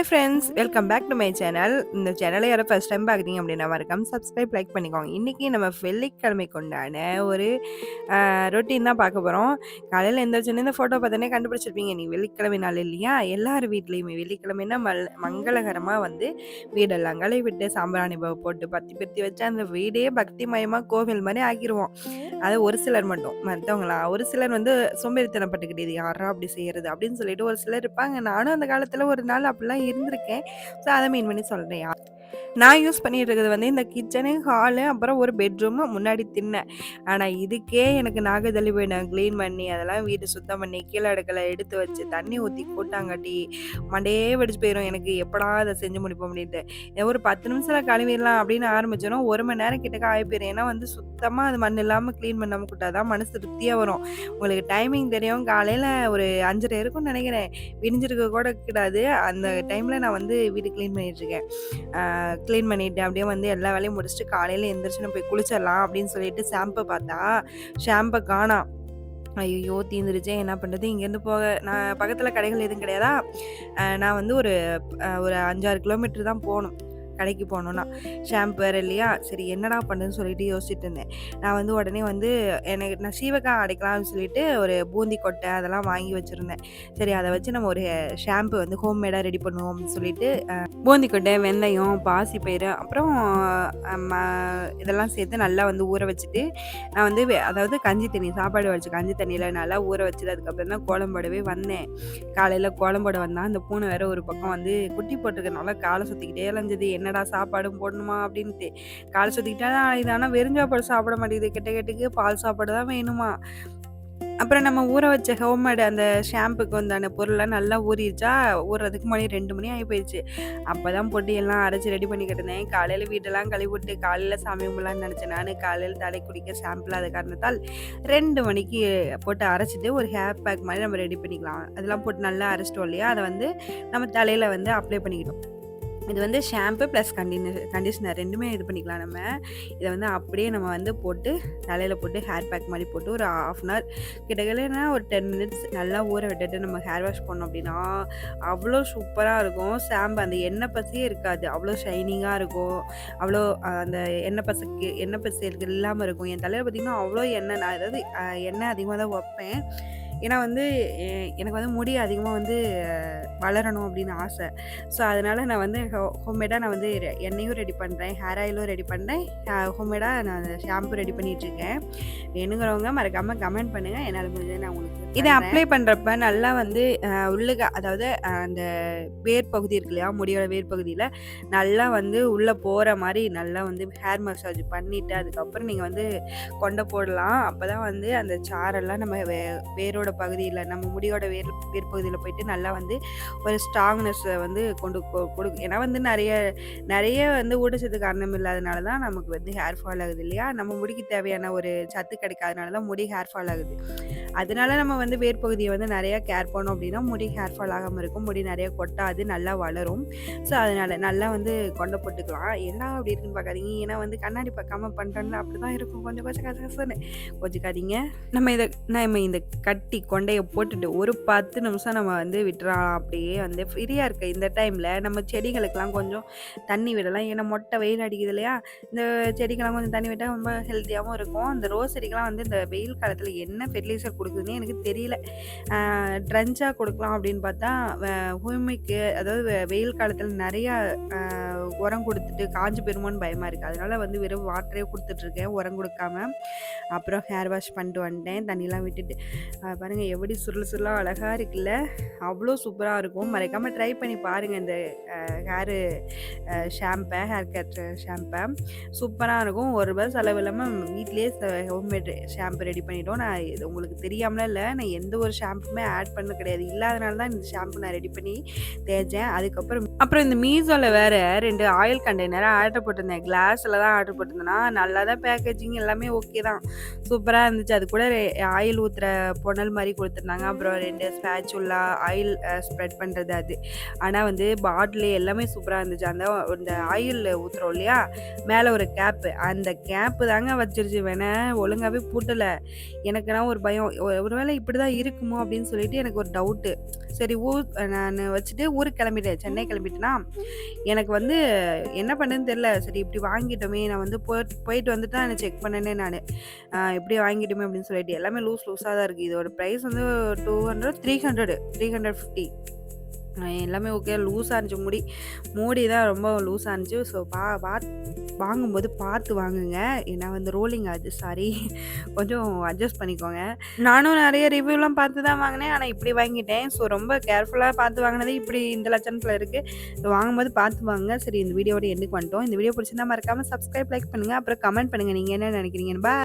Hi friends, welcome back to my channel. இந்த சேனலை யாரோ ஃபர்ஸ்ட் டைம் பார்க்குறீங்க அப்படின்னா மறக்காம சப்ஸ்கிரைப், லைக் பண்ணிக்கோங்க. இன்றைக்கி நம்ம வெள்ளிக்கிழமைக்கு உண்டான ஒரு ரொட்டீன் தான் பார்க்க போகிறோம். காலையில் எந்திரிச்சோன்னே இந்த ஃபோட்டோ பார்த்தோன்னே கண்டுபிடிச்சிருப்பீங்க, நீ வெள்ளிக்கிழமை நாள் இல்லையா? எல்லார் வீட்லேயுமே வெள்ளிக்கிழமைனா மங்களகரமாக வந்து வீடெல்லாம் கழுவி விட்டு சாம்பிராணி போட்டு பத்தி பத்தி வச்சு அந்த வீடே பக்திமயமாக கோவில் மாதிரி ஆக்கிடுவோம். அது ஒரு சிலர் மட்டும், மற்றவங்களாம் ஒரு சிலர் வந்து சோம்பேறித்தனப்பட்டுக்கிட்டு இது யாரா அப்படி செய்கிறது அப்படின்னு சொல்லிட்டு ஒரு சிலர் இருப்பாங்க. நானும் அந்த காலத்தில் ஒரு நாள் அப்படிலாம் இருந்திருக்கேன். ஸோ அதை மீன் பண்ணி சொல்கிறேன். நான் யூஸ் பண்ணிட்டு இருக்கிறது வந்து இந்த கிச்சனு, ஹாலு, அப்புறம் ஒரு பெட்ரூமு, முன்னாடி திண்ணை. ஆனால் இதுக்கே எனக்கு நாகதள்ளி போய் நான் க்ளீன் பண்ணி அதெல்லாம் வீடு சுத்தம் பண்ணி கீழே அடுக்கலை எடுத்து வச்சு தண்ணி ஊற்றி கூட்டாங்காட்டி மண்டையே வெடிச்சு போயிடும் எனக்கு. எப்படா அதை செஞ்சு முடிப்போம் அப்படின்ட்டு ஒரு 10 நிமிஷத்தில் கழுவிடலாம் அப்படின்னு ஆரம்பிச்சோன்னா 1 மணி நேரம் கிட்டக்க ஆகி போயிடும். ஏன்னா வந்து சுத்தமாக அது மண் இல்லாமல் க்ளீன் பண்ணாமல் கூட்டாதான் மனசு திருப்தியாக வரும். உங்களுக்கு டைமிங் தெரியும், காலையில் ஒரு 5:30 இருக்கும்னு நினைக்கிறேன், விடிஞ்சிருக்க கூட கிடாது. அந்த டைமில் நான் வந்து வீடு க்ளீன் பண்ணிகிட்ருக்கேன். க்ளீன் பண்ணிவிட்டு அப்படியே வந்து எல்லா வேலையும் முடிச்சுட்டு காலையில் எந்திரிச்சுன்னு போய் குளிச்சிடலாம் அப்படின்னு சொல்லிட்டு ஷாம்பை பார்த்தா ஷாம்பை காணோம். ஐயோ தீந்துருச்சே, என்ன பண்ணுறது? இங்கேருந்து போக நான் பக்கத்தில் கடைகள் எதுவும் கிடையாதா? நான் வந்து ஒரு 5-6 கிலோமீட்டர் தான் போகணும் கடைக்கு போகணுன்னா. ஷாம்பு வேறு இல்லையா? சரி என்னடா பண்ணுன்னு சொல்லிட்டு யோசிச்சுட்டு இருந்தேன். நான் வந்து உடனே வந்து நான் சீவக்காய் அடைக்கலாம்னு சொல்லிட்டு ஒரு பூந்தி கொட்டை அதெல்லாம் வாங்கி வச்சுருந்தேன். சரி அதை வச்சு நம்ம ஒரு ஷாம்பு வந்து ஹோம்மேடாக ரெடி பண்ணுவோம் அப்படின்னு சொல்லிட்டு பூந்தி கொட்டை, வெந்தயம், பாசிப்பயிறு, அப்புறம் இதெல்லாம் சேர்த்து நல்லா வந்து ஊற வச்சுட்டு நான் வந்து அதாவது கஞ்சி தண்ணி, சாப்பாடு வச்சு கஞ்சி தண்ணியில் நல்லா ஊற வச்சுட்டு அதுக்கப்புறம் தான் கோலம்போடவே வந்தேன். காலையில் கோலம்போட வந்தால் அந்த பூனை வேற ஒரு பக்கம் வந்து குட்டி போட்டிருக்கனால காலை சுற்றிக்கிட்டே இழந்தது. என்னடா சாப்பாடும் போடணுமா அப்படின்ட்டு காலை சுற்றிக்கிட்டா இது. ஆனால் வெறும் சாப்பாடு சாப்பிட மாட்டேங்குது, கெட்டுக்கு பால் சாப்பாடு தான் வேணுமா. அப்புறம் நம்ம ஊற வச்ச ஹோம்மேடு அந்த ஷாம்புக்கு வந்தான பொருள்லாம் நல்லா ஊறிடுச்சா, ஊறுறதுக்கு மணி 2 மணி ஆகி போயிடுச்சு. அப்போ தான் போட்டு எல்லாம் அரைச்சி ரெடி பண்ணிக்கிட்டு இருந்தேன். காலையில் வீட்டெல்லாம் கழுவி விட்டு காலையில் சாமி கும்பலான்னு நினச்சேன். நான் காலையில் தலை குடிக்க ஷாம்பிள் ஆத காரணத்தால் 2 மணிக்கு போட்டு அரைச்சிட்டு ஒரு ஹேர் பேக் மாதிரி நம்ம ரெடி பண்ணிக்கலாம். அதெல்லாம் போட்டு நல்லா அரைச்சிட்டோம் இல்லையா, அதை வந்து நம்ம தலையில் வந்து அப்ளை பண்ணிக்கிட்டோம். இது வந்து ஷாம்பு ப்ளஸ் கண்டிஷ்னர் ரெண்டுமே இது பண்ணிக்கலாம். நம்ம இதை வந்து அப்படியே நம்ம வந்து போட்டு தலையில் போட்டு ஹேர் பேக் மாதிரி போட்டு ஒரு 1/2 அன் ஹவர் கிட்டக்கலைன்னா ஒரு 10 மினிட்ஸ் நல்லா ஊற விட்டுட்டு நம்ம ஹேர் வாஷ் பண்ணோம் அப்படின்னா அவ்வளோ சூப்பராக இருக்கும். ஷாம்பு அந்த எண்ணெய் பசியே இருக்காது, அவ்வளோ ஷைனிங்காக இருக்கும். அவ்வளோ அந்த எண்ணெய் பசி இல்லாமல் இருக்கும். என் தலையில் பார்த்திங்கன்னா அவ்வளோ எண்ணெய், நான் ஏதாவது எண்ணெய் அதிகமாக தான் வைப்பேன். ஏன்னா வந்து எனக்கு வந்து முடி அதிகமாக வந்து வளரணும் அப்படின்னு ஆசை. ஸோ அதனால் நான் வந்து ஹோம்மேடாக நான் வந்து எண்ணெயும் ரெடி பண்ணுறேன், ஹேர் ஆயிலும் ரெடி பண்ணுறேன், ஹோம்மேடாக நான் ஷாம்பு ரெடி பண்ணிகிட்ருக்கேன். வேணுங்கிறவங்க மறக்காமல் கமெண்ட் பண்ணுங்கள், என்னால் முடிஞ்சது நான் உங்களுக்கு இதை அப்ளை பண்ணுறப்ப நல்லா வந்து உள்ளுக, அதாவது அந்த வேர் பகுதி இருக்கு இல்லையா, முடியோட வேர் பகுதியில் நல்லா வந்து உள்ளே போகிற மாதிரி நல்லா வந்து ஹேர் மசாஜ் பண்ணிவிட்டு அதுக்கப்புறம் நீங்கள் வந்து கொண்டை போடலாம். அப்போ தான் வந்து அந்த சாரெல்லாம் நம்ம வேரோட பகுதியில், நம்ம முடியோட வேர் பகுதியில் போயிட்டு நல்லா வந்து ஒரு ஸ்ட்ராங்னஸை வந்து கொடுக்கும். ஏன்னா வந்து நிறைய வந்து ஊட்டச்சத்து காரணம் இல்லாதனால தான் நமக்கு வந்து ஹேர் ஃபால் ஆகுது இல்லையா. நம்ம முடிக்கு தேவையான ஒரு சத்து கிடைக்காதனால தான் முடி ஹேர் ஃபால் ஆகுது. அதனால நம்ம வந்து வேர் பகுதியை வந்து நிறையா கேர் பண்ணோம் அப்படின்னா முடி ஹேர் ஃபால் ஆகாமல் இருக்கும், முடி நிறைய கொட்டாது, நல்லா வளரும். ஸோ அதனால் நல்லா வந்து கொண்டை போட்டுக்கலாம். என்ன அப்படி இருக்குன்னு பார்க்காதீங்க, ஏன்னா வந்து கண்ணாடி பார்க்காம பண்ணுறோம்ல அப்படி தான் இருக்கும். கொஞ்சம் கசகசன்னு கொஞ்சிக்காதீங்க. நம்ம இந்த கட்டி கொண்டையை போட்டுட்டு ஒரு 10 நிமிஷம் நம்ம வந்து விட்டுறலாம். அப்படியே வந்து ஃப்ரீயாக இருக்க இந்த டைமில் நம்ம செடிகளுக்கெல்லாம் கொஞ்சம் தண்ணி விடலாம். ஏன்னா மொட்டை வெயில் அடிக்குது இல்லையா, இந்த செடிக்கெல்லாம் கொஞ்சம் தண்ணி விட்டால் ரொம்ப ஹெல்த்தியாகவும் இருக்கும். அந்த ரோஸ் செடிக்கெல்லாம் வந்து இந்த வெயில் காலத்தில் என்ன ஃபெர்டிலைசர் கொடுக்குதுன்னே எனக்கு தெரியல. ட்ரன்ச்சாக கொடுக்கலாம் அப்படின்னு பார்த்தா பூமிக்கு, அதாவது வெயில் காலத்தில் நிறையா உரம் கொடுத்துட்டு காஞ்சி பெருமோன்னு பயமாக இருக்குது. அதனால் வந்து வெறும் வாட்டரே கொடுத்துட்ருக்கேன், உரம் கொடுக்காம. அப்புறம் ஹேர் வாஷ் பண்ணிட்டு வந்துட்டேன், தண்ணிலாம் விட்டுட்டு. பாருங்கள் எப்படி சுருளாக அழகாக இருக்குல்ல, அவ்வளோ சூப்பராக இருக்கும். மறக்காமல் ட்ரை பண்ணி பாருங்கள் இந்த ஹேர் கட் ஷாம்பை. சூப்பராக இருக்கும். ₹1 செலவு இல்லாமல் வீட்லேயே ஹோம்மேட் ஷாம்பு ரெடி பண்ணிட்டோம். நான் இது உங்களுக்கு தெரியாமலாம் இல்லை, நான் எந்த ஒரு ஷாம்புமே ஆட் பண்ண கிடையாது. இல்லாதனால தான் இந்த ஷாம்பு நான் ரெடி பண்ணி தேய்ச்சேன். அப்புறம் இந்த மீஷோவில் வேறு 2 ஆயில் கண்டெய்னரா ஆர்டர் போட்டிருந்தேன். கிளாஸ்ல தான் ஆர்டர் போட்டிருந்தேனா, நல்லா தான் பேக்கேஜிங் எல்லாமே ஓகே தான். சூப்பரா இருந்துச்சு. அது கூட ஆயில் ஊத்துற புனல் மாரி குடுத்துருந்தாங்க. அப்புறம் 2 ஸ்பேச்சுலா ஆயில் ஸ்ப்ரெட் பண்றது அது. ஆனா வந்து பாட்டிலு எல்லாமே சூப்பரா இருந்துச்சு. இந்த ஆயில் ஊத்துறோம் இல்லையா? மேல ஒரு கேப்பு. அந்த கேப்பு தாங்க வச்சிருச்சு. ஒழுங்காவே பூட்டல. எனக்குனா ஒரு பயம். ஒருவேளை இப்படிதான் இருக்குமோ அப்படின்னு சொல்லிட்டு எனக்கு ஒரு டவுட்டு. சரி நானு வச்சுட்டு ஊருக்கு கிளம்பிட்டேன். சென்னை கிளம்பிட்டேனா, எனக்கு வந்து என்ன பண்ணேன்னு தெரியல. சரி இப்படி வாங்கிட்டோமே, நான் வந்து போயிட்டு வந்துட்டு தான் நான் செக் பண்ணேனே நானு. இப்படி வாங்கிட்டோமே அப்படின்னு சொல்லிட்டு. எல்லாமே லூஸா தான் இருக்கு. இதோட பிரைஸ் வந்து 200, 300, 350. எல்லாமே ஓகே. லூஸா இருந்துச்சு மூடி. மூடி தான் ரொம்ப லூஸா இருந்துச்சு. ஸோ வாங்கும்போது பார்த்து வாங்குங்க. ஏன்னா வந்து ரோலிங் ஆகுது. சாரி. கொஞ்சம் அட்ஜஸ்ட் பண்ணிக்கோங்க. நானும் நெறைய ரிவ்யூலாம் பார்த்து தான் வாங்கினேன். ஆனா இப்படி வாங்கிட்டேன். ஸோ ரொம்ப கேர்ஃபுல்லா பார்த்து வாங்கினது இப்படி இந்த லட்சணத்துல இருக்கு. ஸோ வாங்கும்போது பார்த்து வாங்குங்க. சரி, இந்த வீடியோவோட எண்டுக்கு வந்துட்டோம். இந்த வீடியோ பிடிச்சிருந்தா மறக்காம சப்ஸ்கிரைப், லைக் பண்ணுங்க. அப்புறம் கமெண்ட் பண்ணுங்க. நீங்க என்ன நினைக்கிறீங்கன்னு. பாய்.